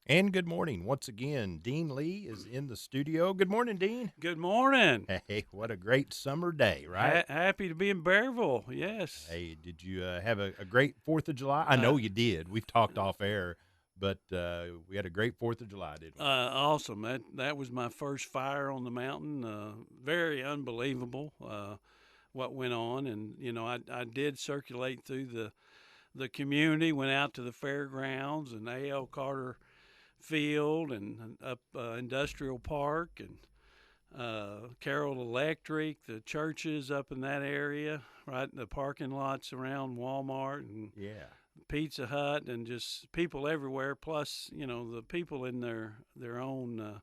And good morning. Once again, Dean Lee is in the studio. Good morning, Dean. Good morning. Hey, what a great summer day, right? Happy to be in Berryville. Yes. Hey, did you have a great 4th of July? I Uh, know you did. We've talked off air, but we had a great 4th of July, didn't we? Awesome. That was my first fire on the mountain. Very unbelievable what went on, and I did circulate through the community. Went out to the fairgrounds and A.L. Carter Field and up Industrial Park and Carroll Electric, the churches up in that area, right? The parking lots around Walmart and Yeah. Pizza Hut, and just people everywhere. Plus, the people in their own,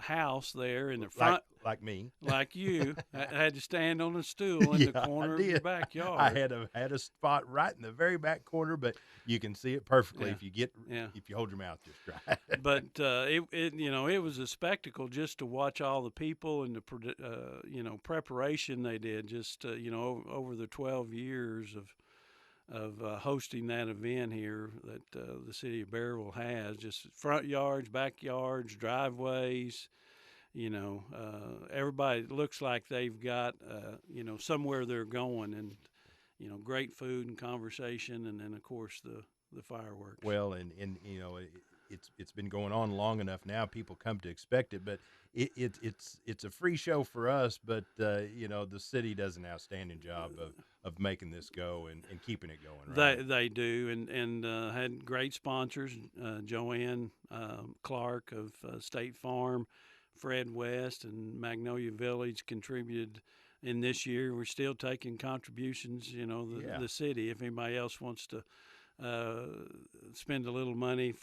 house there in the Like front, like me. like you. I had to stand on a stool in Yeah, the I corner of your did. I backyard. had a spot right in the very back corner, but you can see it perfectly Yeah, yeah. if you hold your mouth just right. But it was a spectacle just to watch all the people and the preparation they did. Just over the 12 years of hosting that event here that the city of Berryville has, just front yards, backyards, driveways. Everybody looks like they've got somewhere they're going, and great food and conversation, and then of course the fireworks. Well, and it's been going on long enough now. People come to expect it, but it's a free show for us. But the city does an outstanding job of making this go and keeping it going. Right? They do, and had great sponsors. Joanne Clark of State Farm, Fred West, and Magnolia Village contributed. In this year, we're still taking contributions. Yeah. The city. If anybody else wants to uh, spend a little money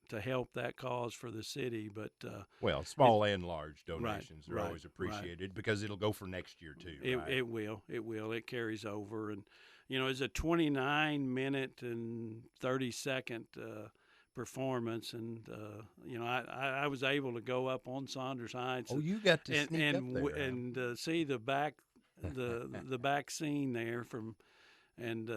to help that cause for the city, but Well, it small and large right, donations are right, always right. appreciated because it'll go for next year too. It Right? it will. It will. It carries over, and it's a 29-minute and 30-second performance, and I was able to go up on Saunders Heights Oh, you got to and sneak up there, huh? see the back scene there from, and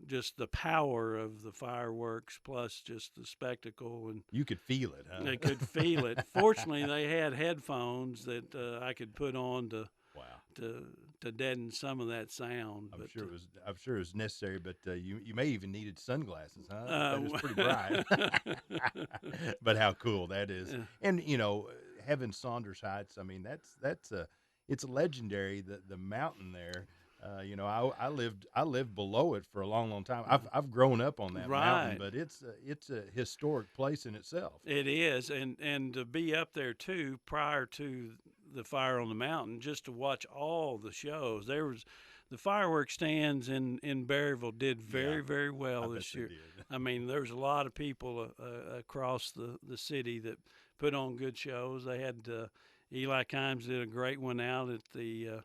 just the power of the fireworks plus just the spectacle, and You could feel it, they huh? could feel it. Fortunately, they had headphones that I could put on Wow. to to deaden some of that sound. I'm But sure it was. I'm sure it was necessary, but you may even needed sunglasses, huh? That was pretty uh, bright. But how cool that is, uh, and having Saunders Heights. I mean, that's a it's legendary. The mountain there. I lived below it for a long, long time. I've grown up on that mountain, right, but it's a historic place in itself. it is, and to be up there too prior to the fire on the mountain, just to watch all the shows. There was the fireworks stands in Berryville did Yeah, very, very I well bet this they year. did. I mean, there was a lot of people across the city that put on good shows. They had Eli Kimes did a great one out at the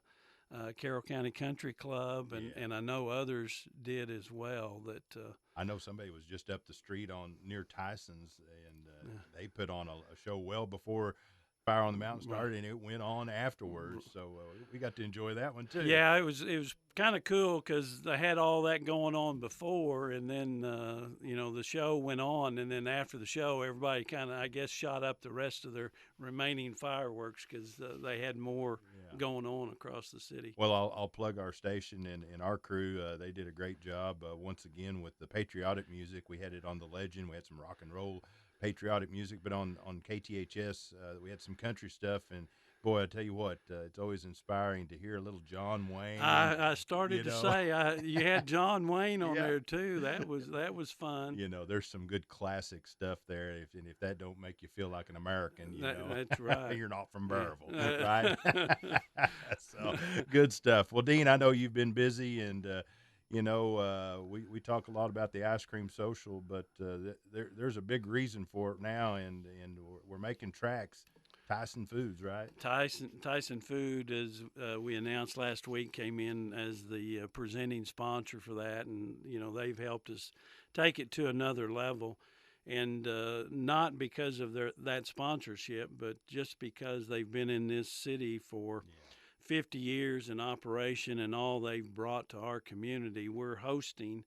Carroll County Country Club, Yeah. and I know others did as well. That I know somebody was just up the street on near Tyson's, and uh, they put on a show well before Fire on the Mountain right. started, and it went on afterwards. So we got to enjoy that one too. Yeah, it was kind of cool because they had all that going on before, and then the show went on, and then after the show, everybody kind of, I guess, shot up the rest of their remaining fireworks because they had more Yeah. going on across the city. Well, I'll plug our station and our crew. They did a great job once again with the patriotic music. We had it on the Legend. We had some rock and roll patriotic music, but on KTHS we had some country stuff. And boy, I tell you what, it's always inspiring to hear a little John Wayne. I started You to know, say you had John Wayne on yeah. there too. That was fun. There's some good classic stuff there. If that don't make you feel like an American, That's right. you're not from Burrville, right? Yeah. So good stuff. Well, Dean, I know you've been busy, and we talk a lot about the ice cream social, but there's a big reason for it now, and we're making tracks. Tyson Foods, right? Tyson Food, as we announced last week, came in as the presenting sponsor for that, and they've helped us take it to another level, and not because of that sponsorship, but just because they've been in this city for Yeah. 50 years in operation, and all they've brought to our community. We're hosting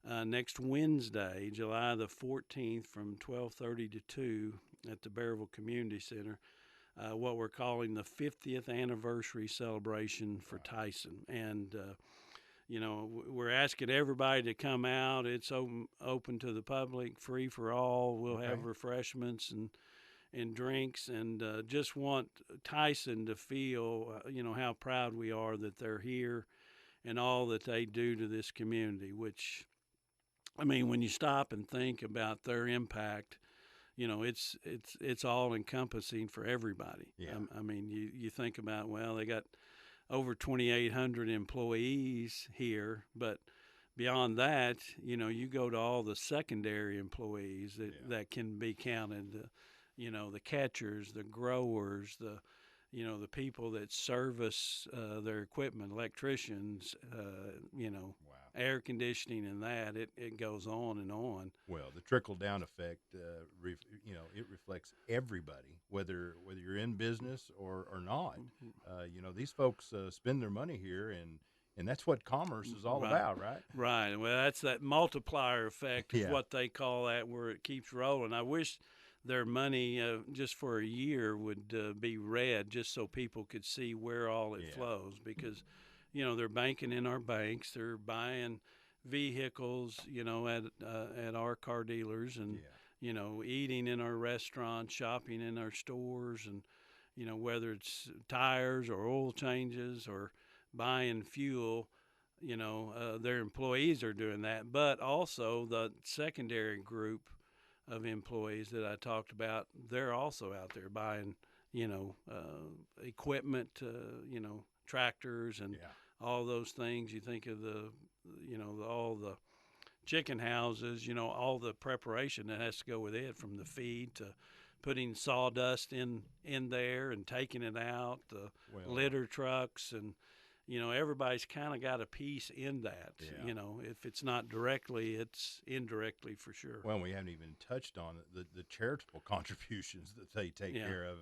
next Wednesday, July the 14th, from 12:30 to 2 at the Berryville Community Center. What we're calling the 50th anniversary celebration for Tyson, and we're asking everybody to come out. It's open to the public, free for all. We'll have refreshments and drinks, and just want Tyson to feel, how proud we are that they're here and all that they do to this community. Which, I mean, when you stop and think about their impact, it's all encompassing for everybody. Yeah. I mean, you think about, well, they got over 2,800 employees here, but beyond that, you go to all the secondary employees that can be counted. The catchers, the growers, the people that service their equipment, electricians, Wow. air conditioning, and that it goes on and on. Well, the trickle down effect, it reflects everybody, whether you're in business or not. These folks spend their money here, and that's what commerce is all about, right? Right. Well, that's that multiplier effect, is what they call that, where it keeps rolling. I wish their money just for a year would be red, just so people could see where all it flows, because they're banking in our banks, they're buying vehicles at our car dealers, and eating in our restaurants, shopping in our stores, and whether it's tires or oil changes or buying fuel, their employees are doing that. But also the secondary group of employees that I talked about, they're also out there buying, equipment, tractors and all those things. You think of all the chicken houses, all the preparation that has to go with it, from the feed to putting sawdust in there and taking it out, the litter trucks, and everybody's kind of got a piece in that. If it's not directly, it's indirectly for sure. Well, we haven't even touched on the charitable contributions that they take care of.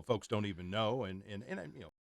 Folks don't even know, and